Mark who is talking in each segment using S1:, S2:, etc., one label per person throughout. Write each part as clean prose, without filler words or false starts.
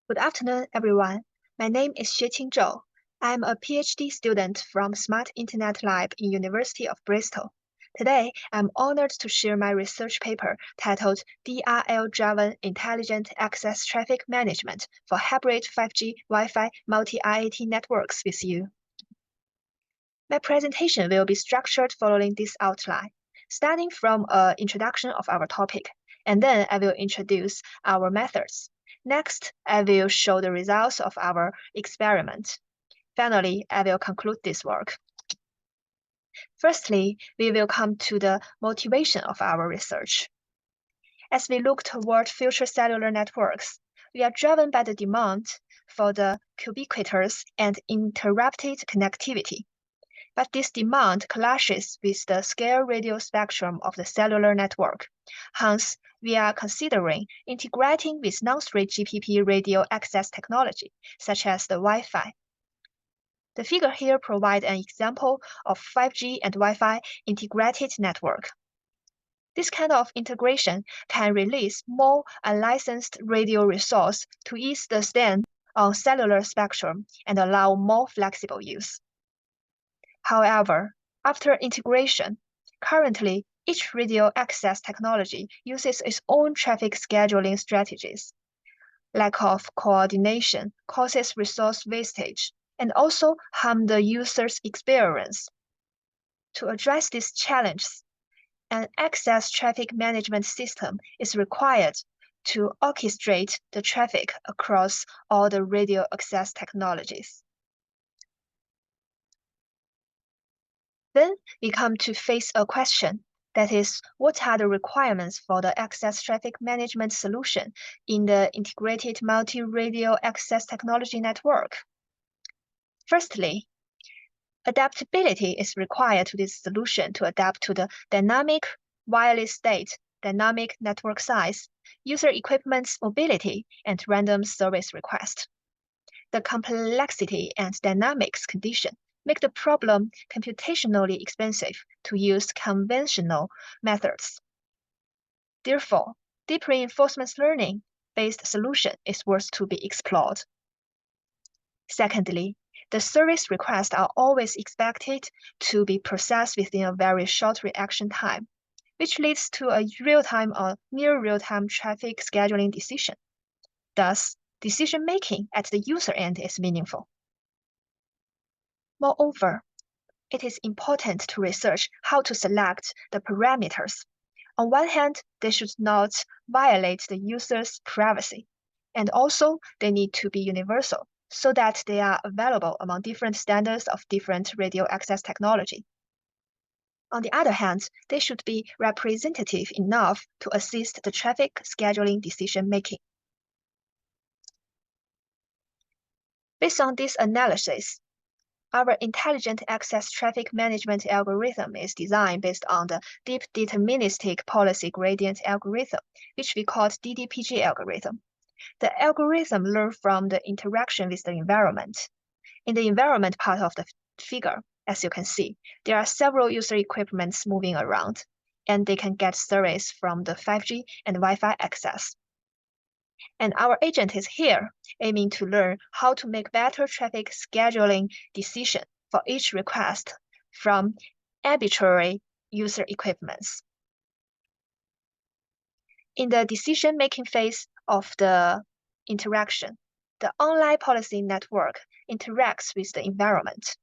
S1: Good afternoon, everyone. My name is Xueqing Zhou. I'm a PhD student from Smart Internet Lab in University of Bristol. Today, I'm honored to share my research paper titled DRL-Driven Intelligent Access Traffic Management for Hybrid 5G-WiFi Multi-IAT Networks with you. My presentation will be structured following this outline, starting from an introduction of our topic, and then I will introduce our methods. Next, I will show the results of our experiment. Finally, I will conclude this work. Firstly, we will come to the motivation of our research. As we look toward future cellular networks, we are driven by the demand for the ubiquitous and uninterrupted connectivity. But this demand clashes with the scale radio spectrum of the cellular network. Hence, we are considering integrating with non-3GPP radio access technology, such as the Wi-Fi. The figure here provides an example of 5G and Wi-Fi integrated network. This kind of integration can release more unlicensed radio resource to ease the strain on cellular spectrum and allow more flexible use. However, after integration, currently each radio access technology uses its own traffic scheduling strategies. Lack of coordination causes resource wastage and also harm the user's experience. To address these challenges, an access traffic management system is required to orchestrate the traffic across all the radio access technologies. Then we come to face a question, that is, what are the requirements for the access traffic management solution in the integrated multi-radio access technology network? Firstly, adaptability is required to this solution to adapt to the dynamic wireless state, dynamic network size, user equipment's mobility, and random service request. The complexity and dynamics condition make the problem computationally expensive to use conventional methods. Therefore, deep reinforcement learning-based solution is worth to be explored. Secondly, the service requests are always expected to be processed within a very short reaction time, which leads to a real-time or near real-time traffic scheduling decision. Thus, decision-making at the user end is meaningful. Moreover, it is important to research how to select the parameters. On one hand, they should not violate the user's privacy, and also they need to be universal so that they are available among different standards of different radio access technology. On the other hand, they should be representative enough to assist the traffic scheduling decision-making. Based on this analysis, our intelligent access traffic management algorithm is designed based on the Deep Deterministic Policy Gradient algorithm, which we call DDPG algorithm. The algorithm learns from the interaction with the environment. In the environment part of the figure, as you can see, there are several user equipments moving around, and they can get service from the 5G and Wi-Fi access. And our agent is here, aiming to learn how to make better traffic scheduling decision for each request from arbitrary user equipments. In the decision-making phase of the interaction, the online policy network interacts with the environment.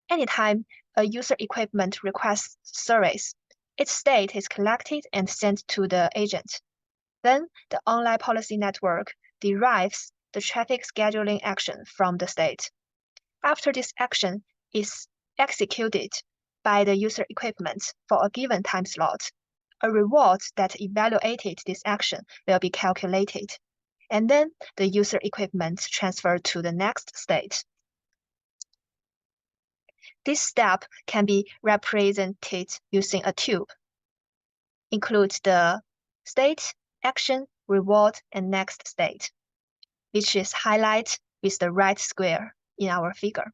S1: Anytime a user equipment requests service, its state is collected and sent to the agent. Then the online policy network derives the traffic scheduling action from the state. After this action is executed by the user equipment for a given time slot, a reward that evaluated this action will be calculated, and then the user equipment transferred to the next state. This step can be represented using a tube. Includes the state, action, reward, and next state, which is highlighted with the right square in our figure.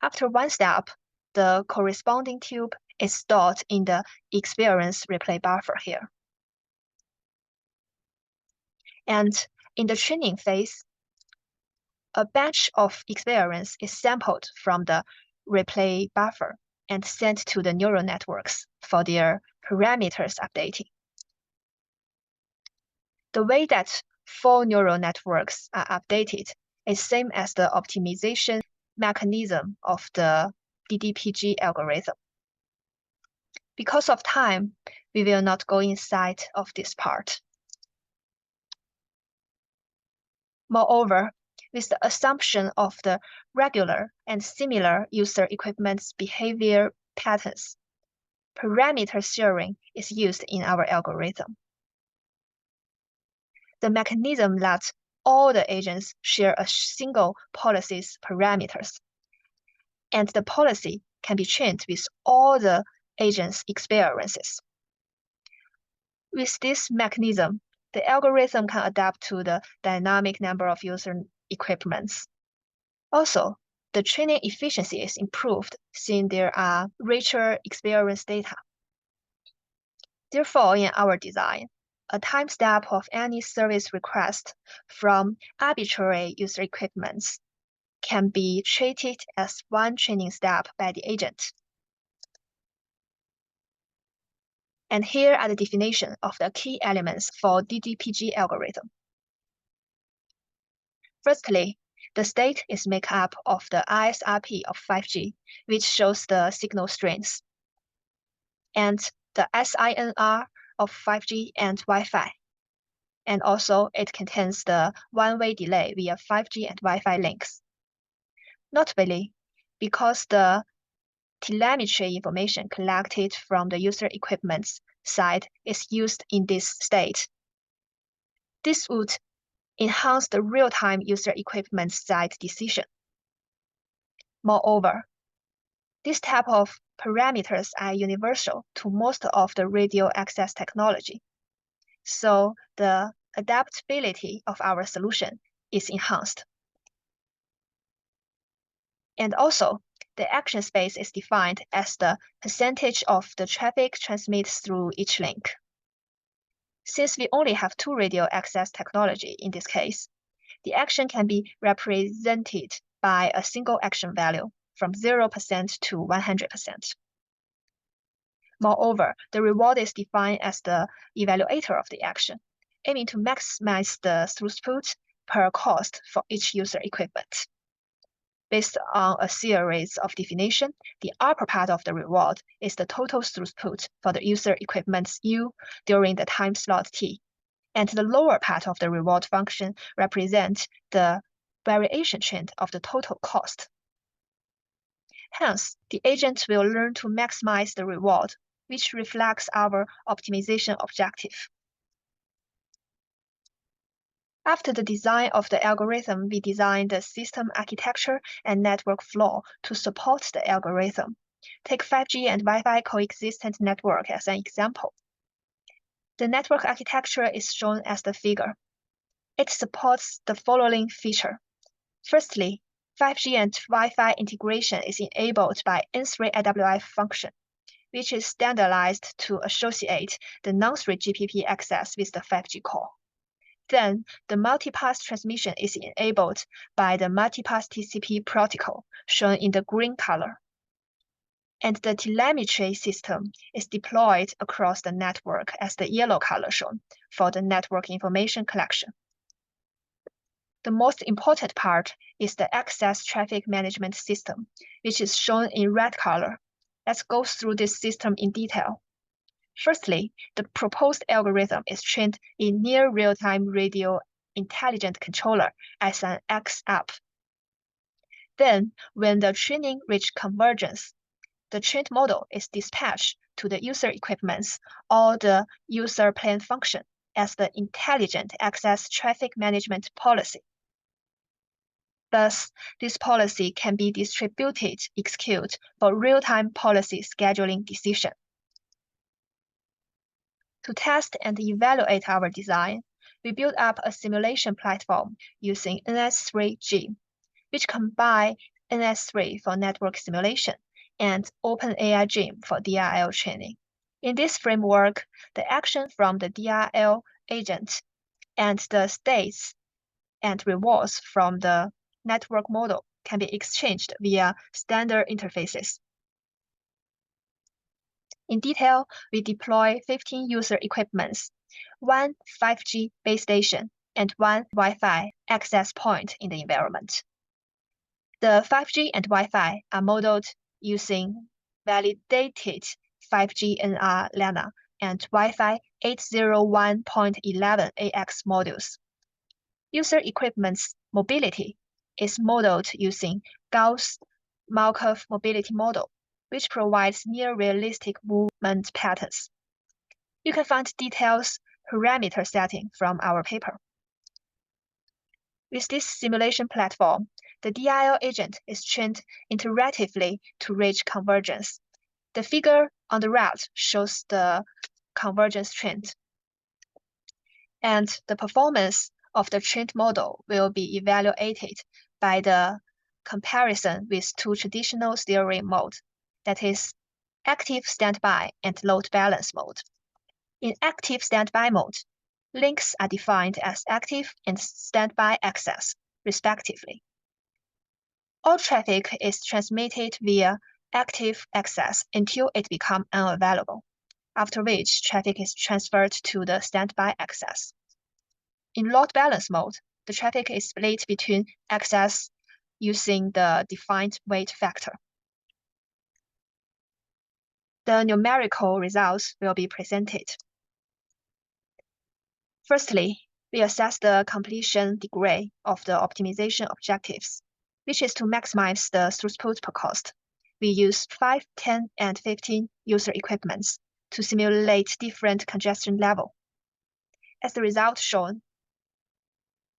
S1: After one step, the corresponding tube is stored in the experience replay buffer here. And in the training phase, a batch of experience is sampled from the replay buffer and sent to the neural networks for their parameters updating. The way that 4 neural networks are updated is same as the optimization mechanism of the DDPG algorithm. Because of time, we will not go inside of this part. Moreover, with the assumption of the regular and similar user equipment's behavior patterns, parameter sharing is used in our algorithm. The mechanism lets all the agents share a single policy's parameters, and the policy can be trained with all the agents' experiences. With this mechanism, the algorithm can adapt to the dynamic number of user equipments. Also, the training efficiency is improved since there are richer experience data. Therefore, in our design, a time step of any service request from arbitrary user equipments can be treated as one training step by the agent. And here are the definition of the key elements for DDPG algorithm. Firstly, the state is made up of the ISRP of 5G, which shows the signal strengths, and the SINR of 5G and Wi-Fi. And also it contains the one-way delay via 5G and Wi-Fi links. Notably, because the telemetry information collected from the user equipment's side is used in this state, this would enhance the real-time user equipment side decision. Moreover, this type of parameters are universal to most of the radio access technology, so the adaptability of our solution is enhanced. And also, the action space is defined as the percentage of the traffic transmitted through each link. Since we only have 2 radio access technology in this case, the action can be represented by a single action value from 0% to 100%. Moreover, the reward is defined as the evaluator of the action, aiming to maximize the throughput per cost for each user equipment. Based on a series of definition, the upper part of the reward is the total throughput for the user equipment's U during the time slot T, and the lower part of the reward function represents the variation trend of the total cost. Hence, the agent will learn to maximize the reward, which reflects our optimization objective. After the design of the algorithm, we designed the system architecture and network flow to support the algorithm. Take 5G and Wi-Fi coexistent network as an example. The network architecture is shown as the figure. It supports the following feature. Firstly, 5G and Wi-Fi integration is enabled by N3IWI function, which is standardized to associate the non-3GPP access with the 5G call. Then, the multipath transmission is enabled by the multipath TCP protocol, shown in the green color. And the telemetry system is deployed across the network as the yellow color shown for the network information collection. The most important part is the access traffic management system, which is shown in red color. Let's go through this system in detail. Firstly, the proposed algorithm is trained in near real-time radio intelligent controller as an X-app. Then, when the training reaches convergence, the trained model is dispatched to the user equipments or the user plane function as the intelligent access traffic management policy. Thus, this policy can be distributed execute for real-time policy scheduling decision. To test and evaluate our design, we built up a simulation platform using NS3G, which combines NS3 for network simulation and OpenAI Gym for DRL training. In this framework, the action from the DRL agent and the states and rewards from the network model can be exchanged via standard interfaces. In detail, we deploy 15 user equipments, 1 5G base station, and 1 Wi-Fi access point in the environment. The 5G and Wi-Fi are modeled using validated 5G NR LANA and Wi-Fi 801.11ax modules. User equipment's mobility is modeled using Gauss-Markov mobility model, which provides near realistic movement patterns. You can find details parameter setting from our paper. With this simulation platform, the DRL agent is trained interactively to reach convergence. The figure on the right shows the convergence trend. And the performance of the trained model will be evaluated by the comparison with 2 traditional steering modes, that is, active standby and load balance mode. In active standby mode, links are defined as active and standby access, respectively. All traffic is transmitted via active access until it becomes unavailable, after which traffic is transferred to the standby access. In load balance mode, the traffic is split between access using the defined weight factor. The numerical results will be presented. Firstly, we assess the completion degree of the optimization objectives, which is to maximize the throughput per cost. We use 5, 10, and 15 user equipments to simulate different congestion level. As the result shown,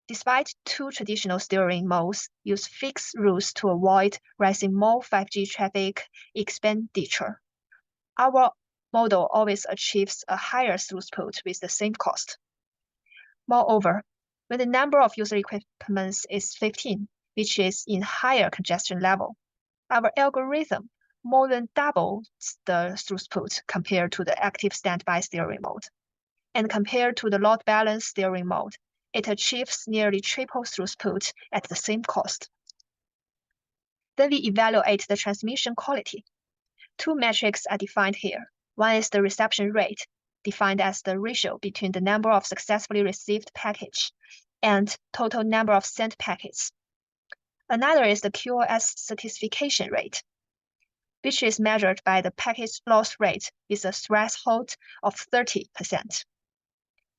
S1: despite 2 traditional steering modes use fixed routes to avoid rising more 5G traffic expenditure, our model always achieves a higher throughput with the same cost. Moreover, when the number of user equipments is 15, which is in higher congestion level, our algorithm more than doubles the throughput compared to the active standby steering mode. And compared to the load balance steering mode, it achieves nearly triple throughput at the same cost. Then we evaluate the transmission quality. 2 metrics are defined here. One is the reception rate, defined as the ratio between the number of successfully received package and total number of sent packets. Another is the QoS certification rate, which is measured by the package loss rate with a threshold of 30%.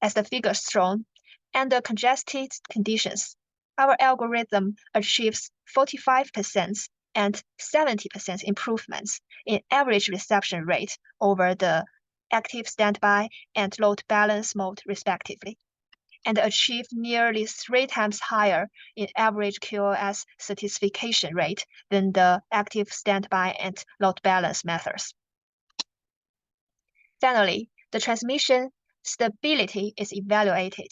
S1: As the figure shown, under congested conditions, our algorithm achieves 45% and 70% improvements in average reception rate over the active standby and load balance mode respectively, and achieve nearly 3 times higher in average QoS certification rate than the active standby and load balance methods. Finally, the transmission stability is evaluated.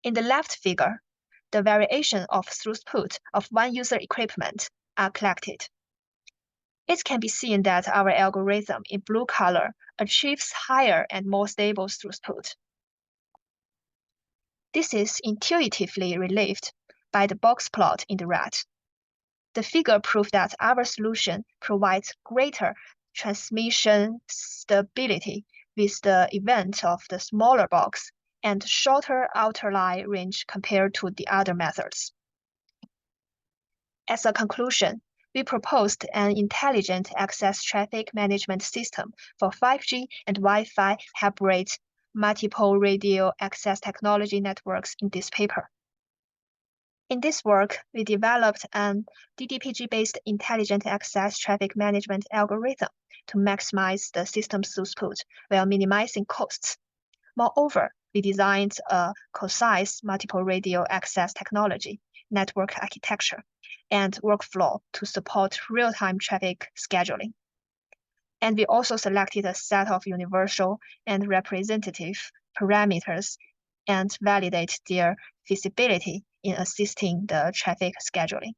S1: In the left figure, the variation of throughput of one user equipment are collected. It can be seen that our algorithm in blue color achieves higher and more stable throughput. This is intuitively relieved by the box plot in the right. The figure proves that our solution provides greater transmission stability with the event of the smaller box and shorter outer line range compared to the other methods. As a conclusion, we proposed an intelligent access traffic management system for 5G and Wi-Fi hybrid multiple radio access technology networks in this paper. In this work, we developed an DDPG-based intelligent access traffic management algorithm to maximize the system's throughput while minimizing costs. Moreover, we designed a concise multiple radio access technology, network architecture, and workflow to support real-time traffic scheduling. And we also selected a set of universal and representative parameters and validate their feasibility in assisting the traffic scheduling.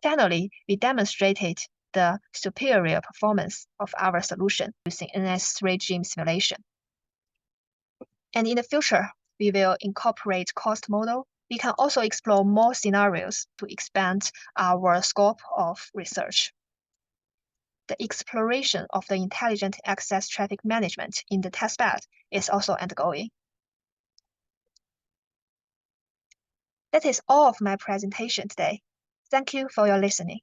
S1: Finally, we demonstrated the superior performance of our solution using NS3G simulation. And in the future, we will incorporate cost model. We can also explore more scenarios to expand our scope of research. The exploration of the intelligent access traffic management in the testbed is also ongoing. That is all of my presentation today. Thank you for your listening.